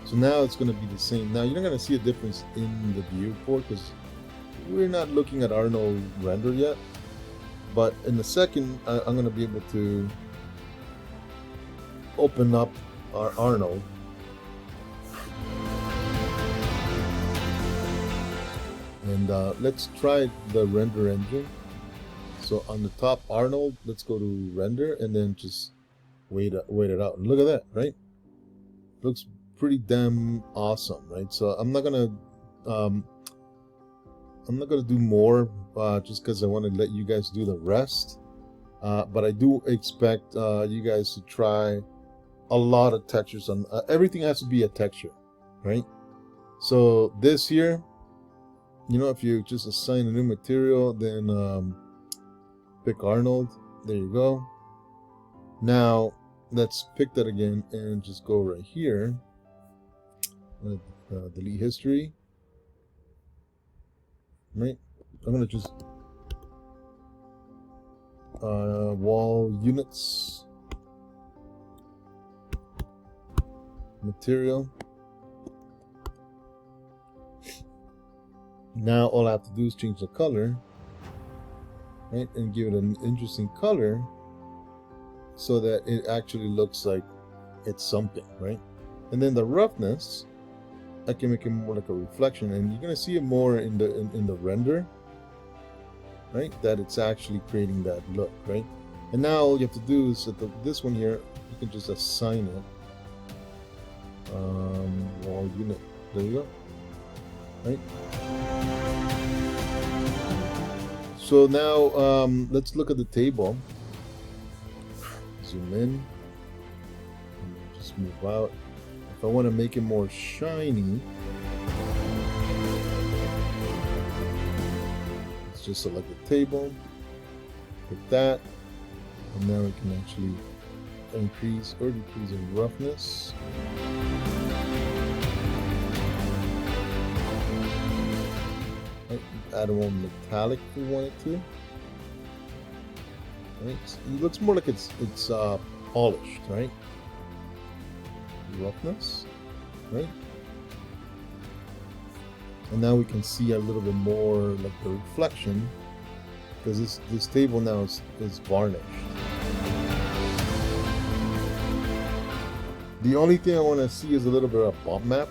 So now it's going to be the same. Now you're not going to see a difference in the viewport because we're not looking at Arnold render yet. But in a second, I'm going to be able to open up our Arnold. And let's try the render engine. So on the top Arnold, let's go to render and then just wait it out. And look at that, right? Looks pretty damn awesome, right? So I'm not gonna do more just because I want to let you guys do the rest. But I do expect you guys to try a lot of textures on everything. Has to be a texture, right? So this here, you know, if you just assign a new material, then pick Arnold. There you go. Now let's pick that again and just go right here. Delete history. Right. I'm gonna just wall units, material. Now all I have to do is change the color, right, and give it an interesting color so that it actually looks like it's something, right? And then the roughness, I can make it more like a reflection, and you're gonna see it more in the render, right? That it's actually creating that look, right? And now all you have to do is that this one here, you can just assign it wall unit. There you go, right? So now let's look at the table. Zoom in, just move out. If I want to make it more shiny, let's just select the table, pick that, and now we can actually increase or decrease in roughness. add more metallic if we wanted to. Right? So it looks more like it's polished, right? Roughness, right? And now we can see a little bit more like the reflection, because this table now is varnished. The only thing I want to see is a little bit of bump map.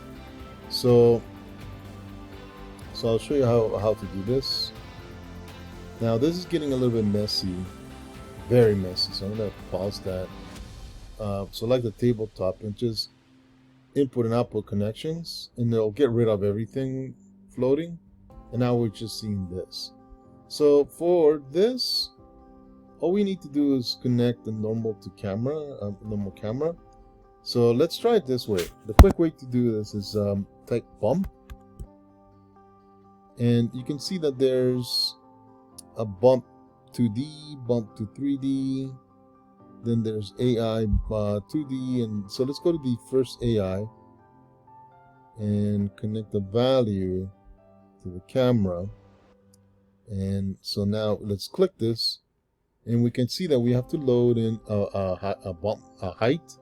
So I'll show you how to do this. Now this is getting a little bit messy, very messy. So I'm gonna pause that. Select the tabletop and just input and output connections, and it'll get rid of everything floating. And now we're just seeing this. So for this, all we need to do is connect the normal to camera, normal camera. So let's try it this way. The quick way to do this is type bump, and you can see that there's a bump 2D, bump to 3D, then there's AI 2D, and so let's go to the first AI and connect the value to the camera. And so now let's click this, and we can see that we have to load in a height,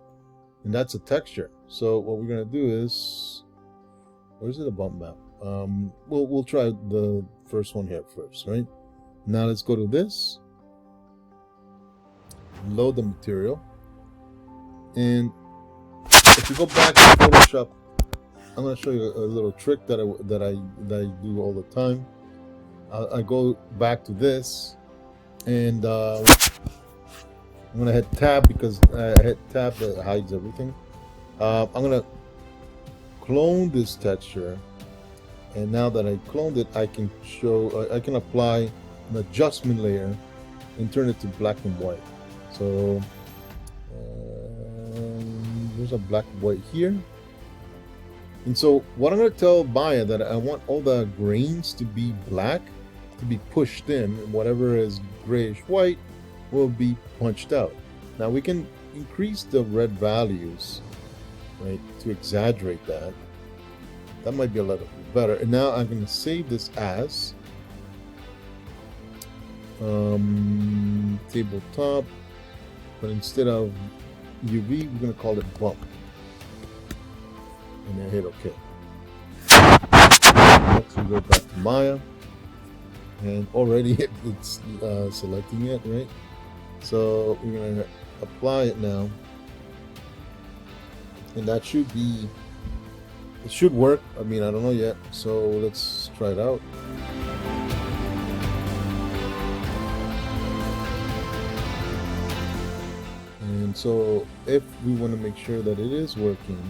and that's a texture. So what we're gonna do is, where's it, a bump map? We'll try the first one here first, right? Now let's go to this, load the material, and if you go back to Photoshop, I'm gonna show you a little trick that I do all the time. I go back to this, and I'm gonna hit tab, because I hit tab that hides everything. I'm gonna clone this texture, and now that I cloned it, I can apply an adjustment layer and turn it to black and white. So there's a black and white here. And so what I'm going to tell Maya, that I want all the grains to be black, to be pushed in, and whatever is grayish white will be punched out. Now we can increase the red values, right, to exaggerate that. That might be a little bit better. And now I'm going to save this as tabletop, but instead of UV, we're going to call it bump. And then hit OK. Next we go back to Maya, and already it's selecting it, right? So we're going to apply it now, and that should be, it should work. I mean, I don't know yet, so let's try it out. And so if we want to make sure that it is working,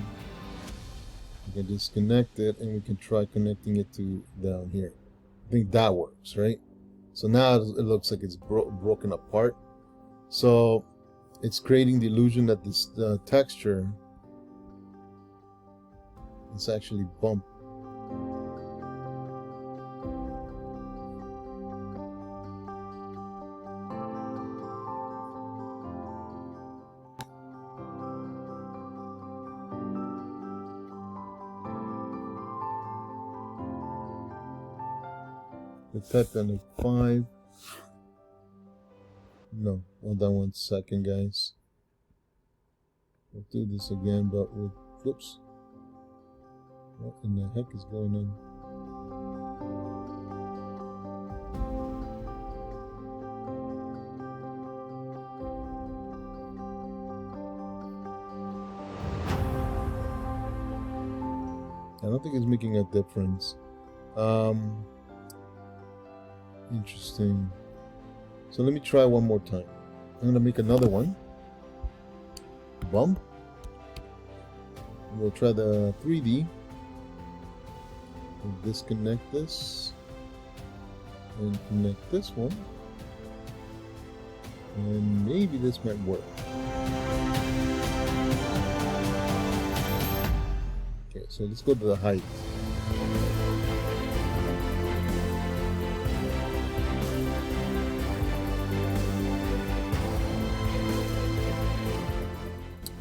we can disconnect it, and we can try connecting it to down here. I think that works, right? So now it looks like it's broken apart. So it's creating the illusion that this texture is actually bumped. Let's type in a 5. No, hold on 1 second, guys. We'll do this again, but with, whoops. What in the heck is going on? I don't think it's making a difference. Interesting. So let me try one more time. I'm gonna make another one. Bump. We'll try the 3D. We'll disconnect this and connect this one, and maybe this might work. Okay, so let's go to the height.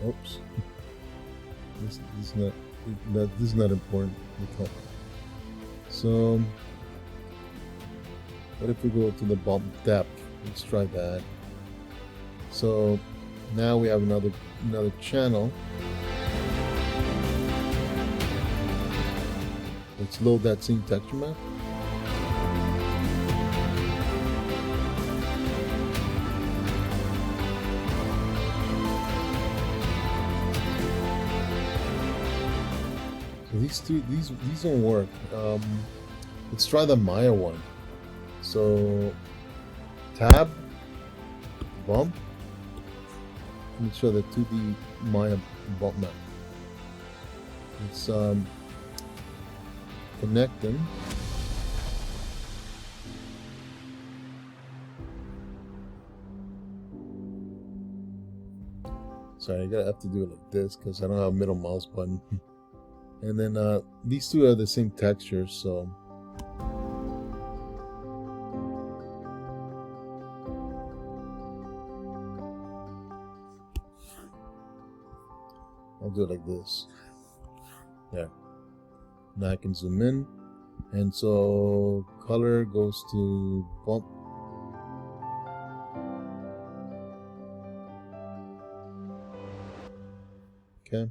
Oops. This is not important. Okay. So What if we go to the bump depth? Let's try that. So now we have another channel. Let's load that same texture map. So these don't work. Let's try the Maya one. So tab, bump. Let's show the 2D Maya bump map. Let's connect them. Sorry, I have to do it like this because I don't have a middle mouse button. And then these two are the same texture, so I'll do it like this. Yeah. Now I can zoom in, and so color goes to bump. Okay.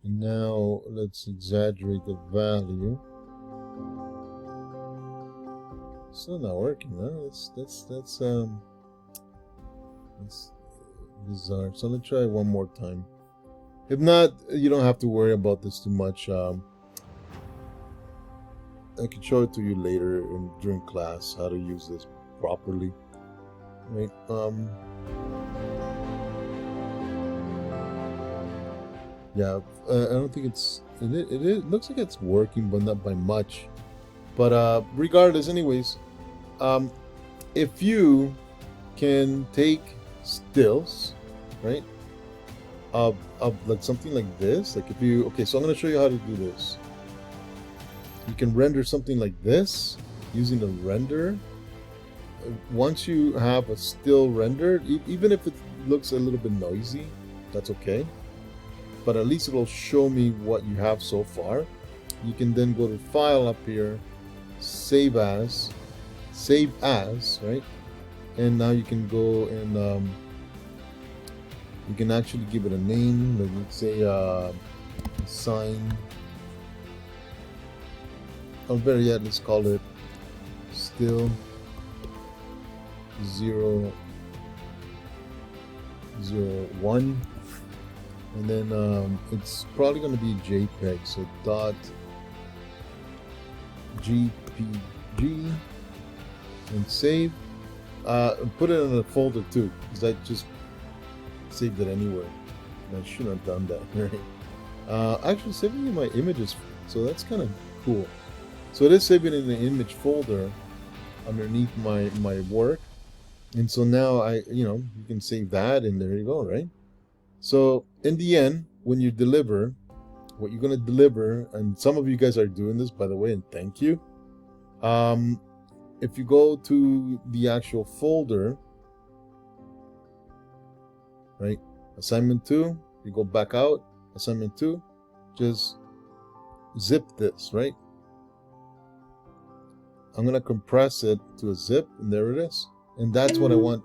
And now let's exaggerate the value. Still not working, huh? That's bizarre. So let's try one more time. If not, you don't have to worry about this too much. I can show it to you later during class how to use this properly. Right? Yeah, I don't think it looks like it's working, but not by much. But regardless, anyways, if you can take stills, right, of like something like this, like if you, okay, so I'm going to show you how to do this. You can render something like this using the render. Once you have a still rendered, even if it looks a little bit noisy, that's okay. But at least it'll show me what you have so far. You can then go to File up here, Save As, right? And now you can go and you can actually give it a name. Like, let's say sign. Or better yet, let's call it still 001, and then it's probably going to be JPEG. So dot GPG and save. Put it in a folder too, because I just saved it anywhere. I shouldn't have done that, right? Actually, saving in my images, so that's kind of cool. So it is saving in the image folder underneath my work, and so now you can save that, and there you go, right? So in the end, when you deliver, what you're gonna deliver, and some of you guys are doing this, by the way, and thank you. If you go to the actual folder, right, assignment 2, you go back out, assignment 2, just zip this, right? I'm gonna compress it to a zip, and there it is. And that's what I want.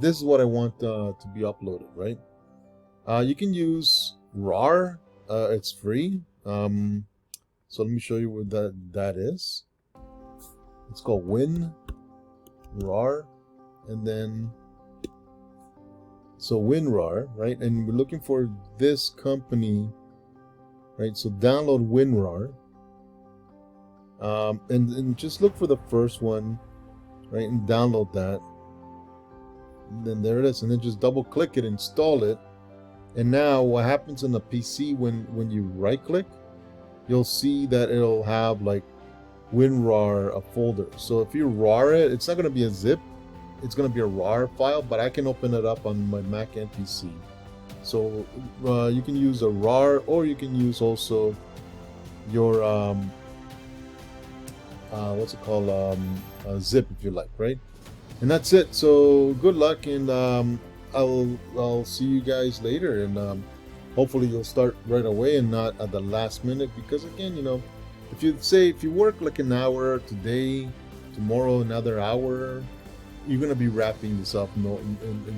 This is what I want to be uploaded, right? You can use RAR. It's free. So let me show you what that is. It's called WinRAR, and then so WinRAR, right? And we're looking for this company, right? So download WinRAR. And just look for the first one, right, and download that. And then there it is, and then just double click it, install it. And now what happens on the PC when you right click, you'll see that it'll have like WinRAR a folder. So if you RAR it, it's not going to be a zip, it's going to be a RAR file, but I can open it up on my Mac and PC. So you can use a RAR, or you can use also your what's it called, zip, if you like, right? And that's it. So good luck, and I'll see you guys later, and hopefully you'll start right away and not at the last minute, because again, if you work like an hour today, tomorrow another hour, you're gonna be wrapping this up in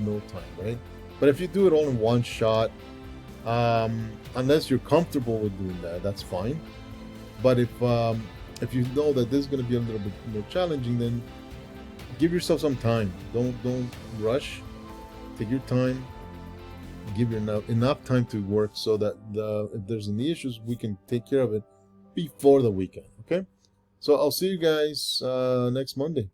no time, right? But if you do it all in one shot, unless you're comfortable with doing that, that's fine. But if you know that this is gonna be a little bit more challenging, then give yourself some time. Don't rush. Take your time. Give enough time to work so that if there's any issues, we can take care of it before the weekend. Okay. So I'll see you guys next Monday.